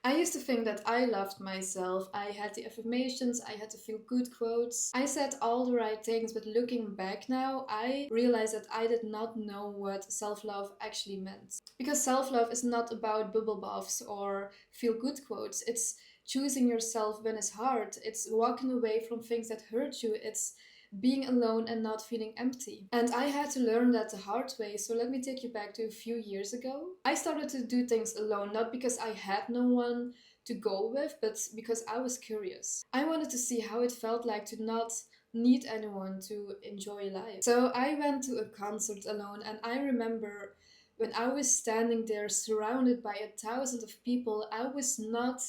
I used to think that I loved myself. I had the affirmations, I had the feel good quotes. I said all the right things, but looking back now, I realized that I did not know what self love actually meant. Because self love is not about bubble baths or feel good quotes. It's choosing yourself when it's hard, it's walking away from things that hurt you, it's being alone and not feeling empty. And I had to learn that the hard way, so let me take you back to a few years ago. I started to do things alone, not because I had no one to go with, but because I was curious. I wanted to see how it felt like to not need anyone to enjoy life. So I went to a concert alone, and I remember when I was standing there surrounded by a thousand of people, I was not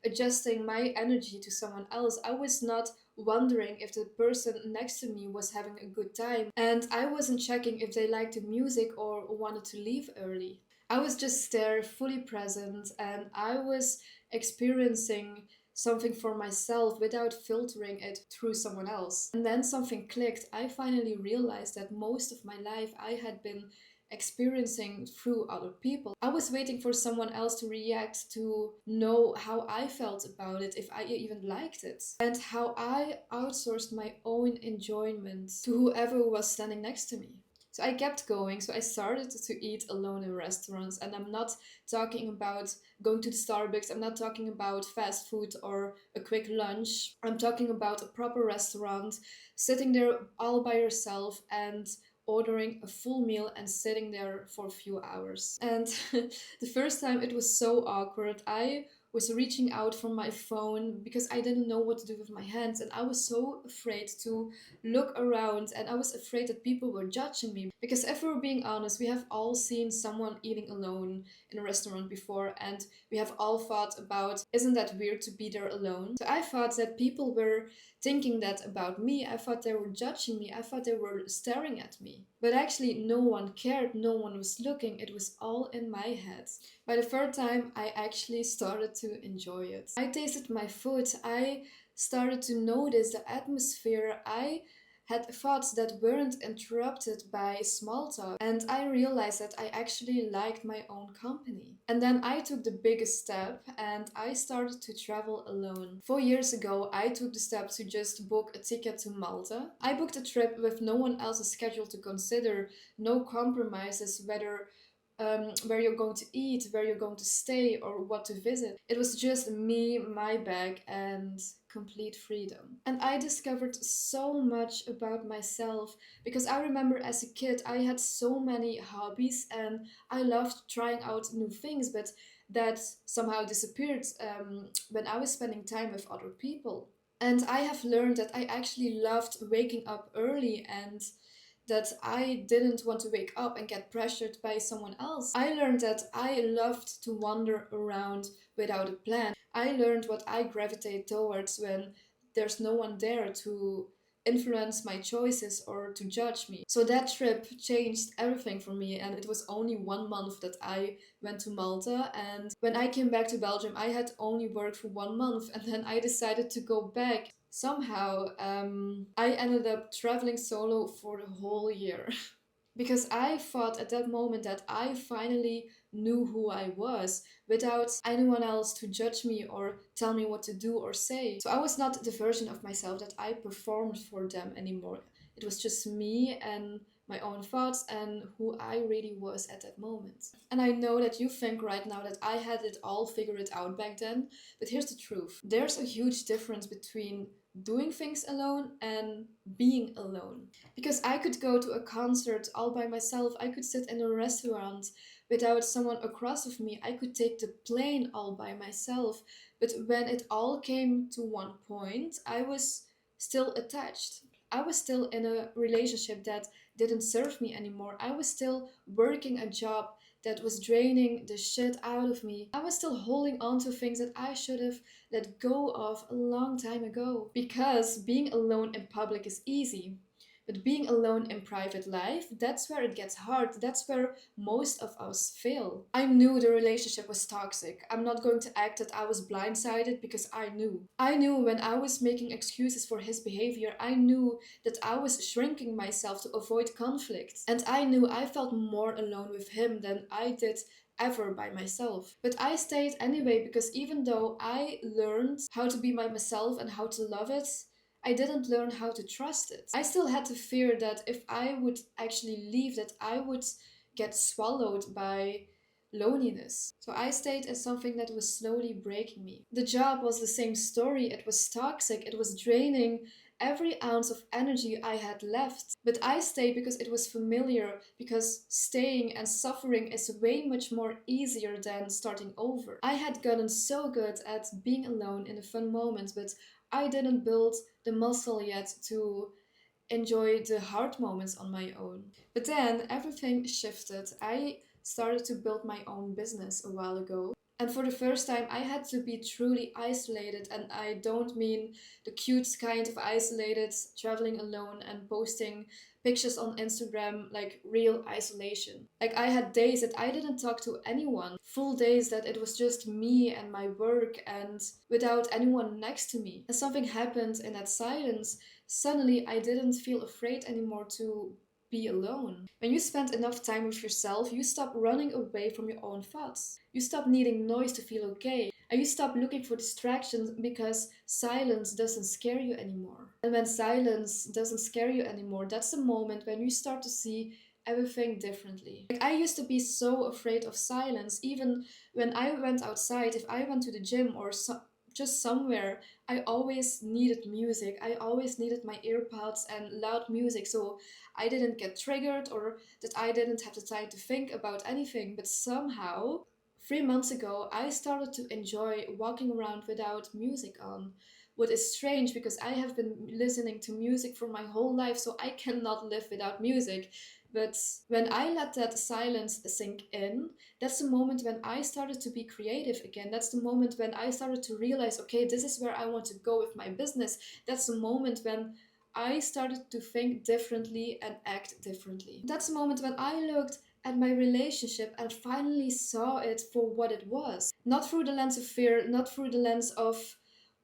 adjusting my energy to someone else. I was not wondering if the person next to me was having a good time, and I wasn't checking if they liked the music or wanted to leave early. I was just there, fully present, and I was experiencing something for myself without filtering it through someone else. And then something clicked. I finally realized that most of my life I had been experiencing through other people. I was waiting for someone else to react, to know how I felt about it, if I even liked it, and how I outsourced my own enjoyment to whoever was standing next to me. So I kept going. So I started to eat alone in restaurants. And I'm not talking about going to the Starbucks. I'm not talking about fast food or a quick lunch. I'm talking about a proper restaurant, sitting there all by yourself and ordering a full meal and sitting there for a few hours. And the first time it was so awkward. I was reaching out for my phone because I didn't know what to do with my hands, and I was so afraid to look around, and I was afraid that people were judging me. Because if we're being honest, we have all seen someone eating alone in a restaurant before, and we have all thought about, isn't that weird to be there alone? So I thought that people were thinking that about me. I thought they were judging me. I thought they were staring at me. But actually, no one cared, no one was looking. It was all in my head. By the third time, I actually started to enjoy it. I tasted my food. I started to notice the atmosphere. I had thoughts that weren't interrupted by small talk, and I realized that I actually liked my own company. And then I took the biggest step and I started to travel alone. 4 years ago, I took the step to just book a ticket to Malta. I booked a trip with no one else's schedule to consider, no compromises, where you're going to eat, where you're going to stay, or what to visit. It was just me, my bag, and complete freedom. And I discovered so much about myself because I remember as a kid I had so many hobbies and I loved trying out new things, but that somehow disappeared when I was spending time with other people. And I have learned that I actually loved waking up early and that I didn't want to wake up and get pressured by someone else. I learned that I loved to wander around without a plan. I learned what I gravitate towards when there's no one there to influence my choices or to judge me. So that trip changed everything for me, and it was only 1 month that I went to Malta. And when I came back to Belgium, I had only worked for 1 month, and then I decided to go back. Somehow, I ended up traveling solo for the whole year. Because I thought at that moment that I finally knew who I was without anyone else to judge me or tell me what to do or say. So I was not the version of myself that I performed for them anymore. It was just me and my own thoughts and who I really was at that moment. And I know that you think right now that I had it all figured out back then, but here's the truth. There's a huge difference between doing things alone and being alone. Because I could go to a concert all by myself, I could sit in a restaurant without someone across of me, I could take the plane all by myself. But when it all came to one point, I was still attached. I was still in a relationship that didn't serve me anymore. I was still working a job that was draining the shit out of me. I was still holding on to things that I should have let go of a long time ago. Because being alone in public is easy. But being alone in private life, that's where it gets hard. That's where most of us fail. I knew the relationship was toxic. I'm not going to act that I was blindsided because I knew. I knew when I was making excuses for his behavior, I knew that I was shrinking myself to avoid conflict. And I knew I felt more alone with him than I did ever by myself. But I stayed anyway because even though I learned how to be by myself and how to love it, I didn't learn how to trust it. I still had to fear that if I would actually leave, that I would get swallowed by loneliness. So I stayed in something that was slowly breaking me. The job was the same story. It was toxic, it was draining every ounce of energy I had left. But I stayed because it was familiar, because staying and suffering is way much more easier than starting over. I had gotten so good at being alone in the fun moments, but I didn't build the muscle yet to enjoy the hard moments on my own. But then everything shifted. I started to build my own business a while ago. And for the first time, I had to be truly isolated. And I don't mean the cute kind of isolated, traveling alone and posting pictures on Instagram, like real isolation. Like, I had days that I didn't talk to anyone, full days that it was just me and my work and without anyone next to me. And something happened in that silence. Suddenly, I didn't feel afraid anymore to be alone. When you spend enough time with yourself, you stop running away from your own thoughts. You stop needing noise to feel okay. And you stop looking for distractions because silence doesn't scare you anymore. And when silence doesn't scare you anymore, that's the moment when you start to see everything differently. Like, I used to be so afraid of silence. Even when I went outside, if I went to the gym or just somewhere, I always needed music. I always needed my earpods and loud music so I didn't get triggered or that I didn't have the time to think about anything. But somehow, 3 months ago, I started to enjoy walking around without music on. What is strange because I have been listening to music for my whole life, so I cannot live without music. But when I let that silence sink in, that's the moment when I started to be creative again. That's the moment when I started to realize, okay, this is where I want to go with my business. That's the moment when I started to think differently and act differently. That's the moment when I looked at my relationship and finally saw it for what it was. Not through the lens of fear, not through the lens of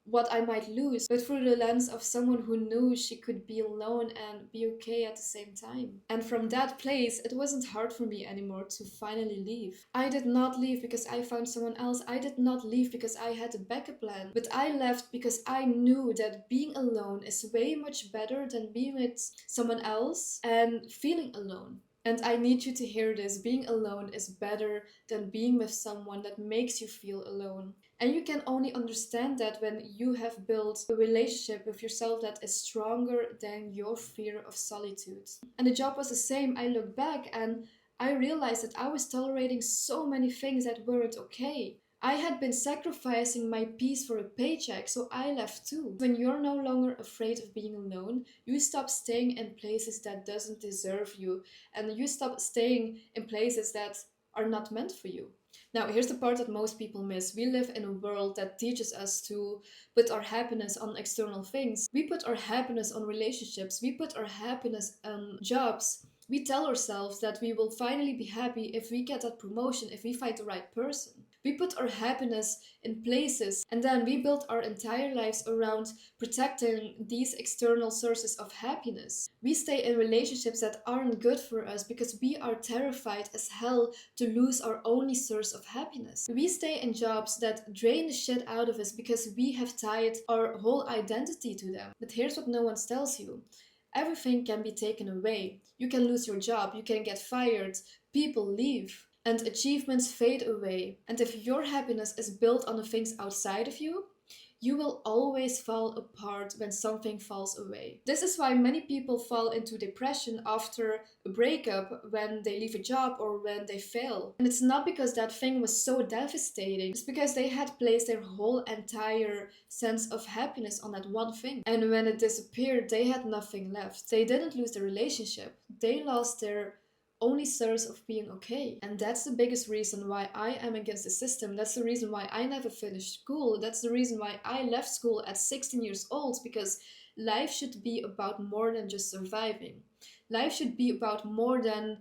what I might lose, but through the lens of someone who knew she could be alone and be okay at the same time. And from that place, it wasn't hard for me anymore to finally leave. I did not leave because I found someone else. I did not leave because I had a backup plan. But I left because I knew that being alone is way much better than being with someone else and feeling alone. And I need you to hear this. Being alone is better than being with someone that makes you feel alone. And you can only understand that when you have built a relationship with yourself that is stronger than your fear of solitude. And the job was the same. I look back and I realized that I was tolerating so many things that weren't okay. I had been sacrificing my peace for a paycheck, so I left too. When you're no longer afraid of being alone, you stop staying in places that doesn't deserve you, and you stop staying in places that are not meant for you. Now, here's the part that most people miss. We live in a world that teaches us to put our happiness on external things. We put our happiness on relationships. We put our happiness on jobs. We tell ourselves that we will finally be happy if we get that promotion, if we find the right person. We put our happiness in places and then we build our entire lives around protecting these external sources of happiness. We stay in relationships that aren't good for us because we are terrified as hell to lose our only source of happiness. We stay in jobs that drain the shit out of us because we have tied our whole identity to them. But here's what no one tells you. Everything can be taken away. You can lose your job, you can get fired, people leave, and achievements fade away. And if your happiness is built on the things outside of you, you will always fall apart when something falls away. This is why many people fall into depression after a breakup, when they leave a job or when they fail. And it's not because that thing was so devastating, it's because they had placed their whole entire sense of happiness on that one thing. And when it disappeared, they had nothing left. They didn't lose the relationship, they lost their only source of being okay. And that's the biggest reason why I am against the system. That's the reason why I never finished school. That's the reason why I left school at 16 years old, because life should be about more than just surviving. Life should be about more than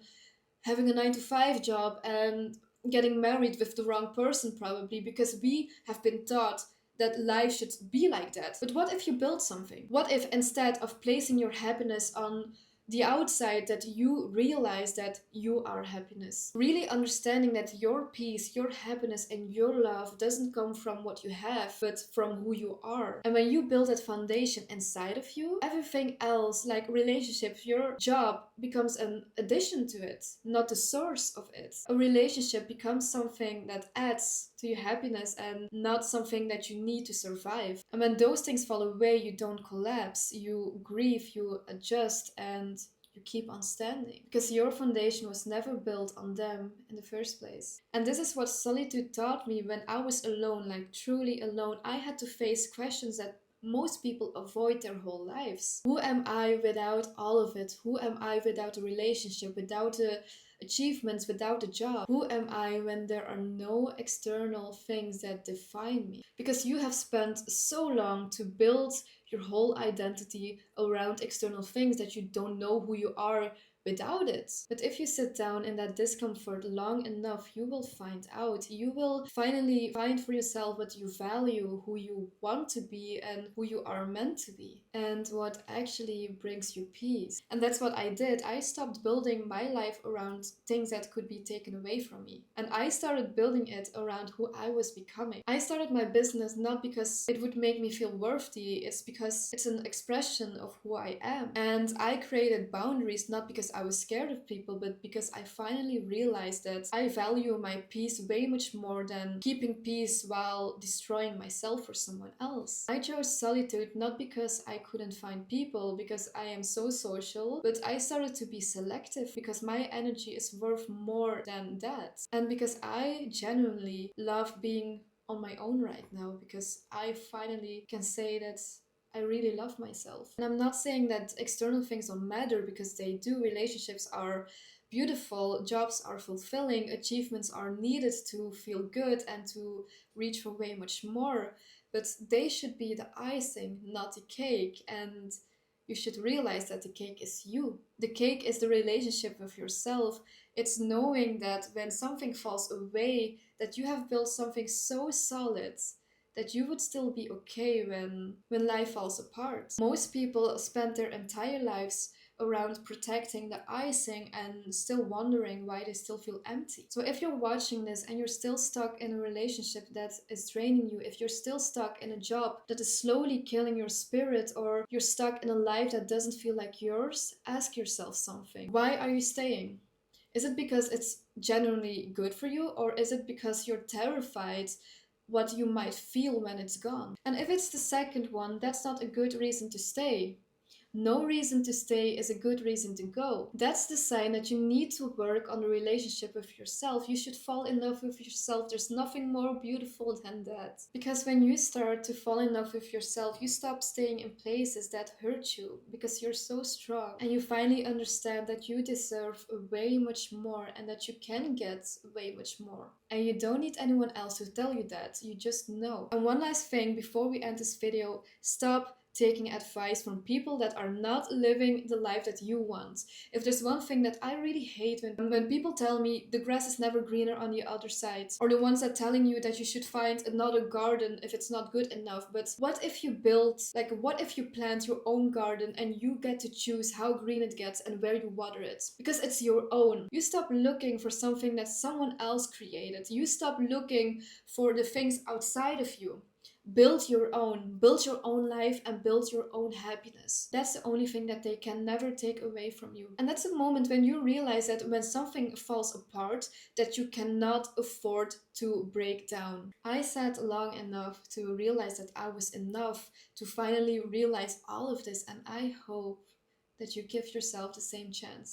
having a 9 to 5 job and getting married with the wrong person, probably, because we have been taught that life should be like that. But what if you build something? What if instead of placing your happiness on the outside that you realize that you are happiness. Really understanding that your peace, your happiness, and your love doesn't come from what you have, but from who you are. And when you build that foundation inside of you, everything else, like relationships, your job, becomes an addition to it, not the source of it. A relationship becomes something that adds to your happiness and not something that you need to survive. And when those things fall away, you don't collapse, you grieve, you adjust, and you keep on standing because your foundation was never built on them in the first place. And this is what solitude taught me when I was alone, like truly alone. I had to face questions that most people avoid their whole lives. Who am I without all of it? Who am I without a relationship, without the achievements, without a job? Who am I when there are no external things that define me? Because you have spent so long to build your whole identity around external things that you don't know who you are without it. But if you sit down in that discomfort long enough, you will find out. You will finally find for yourself what you value, who you want to be, and who you are meant to be, and what actually brings you peace. And that's what I did. I stopped building my life around things that could be taken away from me. And I started building it around who I was becoming. I started my business not because it would make me feel worthy, it's because it's an expression of who I am. And I created boundaries not because I was scared of people, but because I finally realized that I value my peace way much more than keeping peace while destroying myself for someone else. I chose solitude not because I couldn't find people, because I am so social, but I started to be selective because my energy is worth more than that. And because I genuinely love being on my own right now, because I finally can say that I really love myself. And I'm not saying that external things don't matter, because they do. Relationships are beautiful, jobs are fulfilling, achievements are needed to feel good and to reach for way much more. But they should be the icing, not the cake. And you should realize that the cake is you. The cake is the relationship with yourself. It's knowing that when something falls away, that you have built something so solid that you would still be okay when life falls apart. Most people spend their entire lives around protecting the icing and still wondering why they still feel empty. So if you're watching this and you're still stuck in a relationship that is draining you, if you're still stuck in a job that is slowly killing your spirit, or you're stuck in a life that doesn't feel like yours, ask yourself something. Why are you staying? Is it because it's genuinely good for you, or is it because you're terrified what you might feel when it's gone? And if it's the second one, that's not a good reason to stay. No reason to stay is a good reason to go. That's the sign that you need to work on the relationship with yourself. You should fall in love with yourself. There's nothing more beautiful than that. Because when you start to fall in love with yourself, you stop staying in places that hurt you, because you're so strong. And you finally understand that you deserve way much more, and that you can get way much more. And you don't need anyone else to tell you that. You just know. And one last thing before we end this video: stop taking advice from people that are not living the life that you want. If there's one thing that I really hate, when people tell me the grass is never greener on the other side, or the ones that telling you that you should find another garden if it's not good enough. But what if you what if you plant your own garden and you get to choose how green it gets and where you water it? Because it's your own. You stop looking for something that someone else created. You stop looking for the things outside of you. Build your own life, and build your own happiness. That's the only thing that they can never take away from you. And that's a moment when you realize that when something falls apart, that you cannot afford to break down. I sat long enough to realize that I was enough, to finally realize all of this, and I hope that you give yourself the same chance.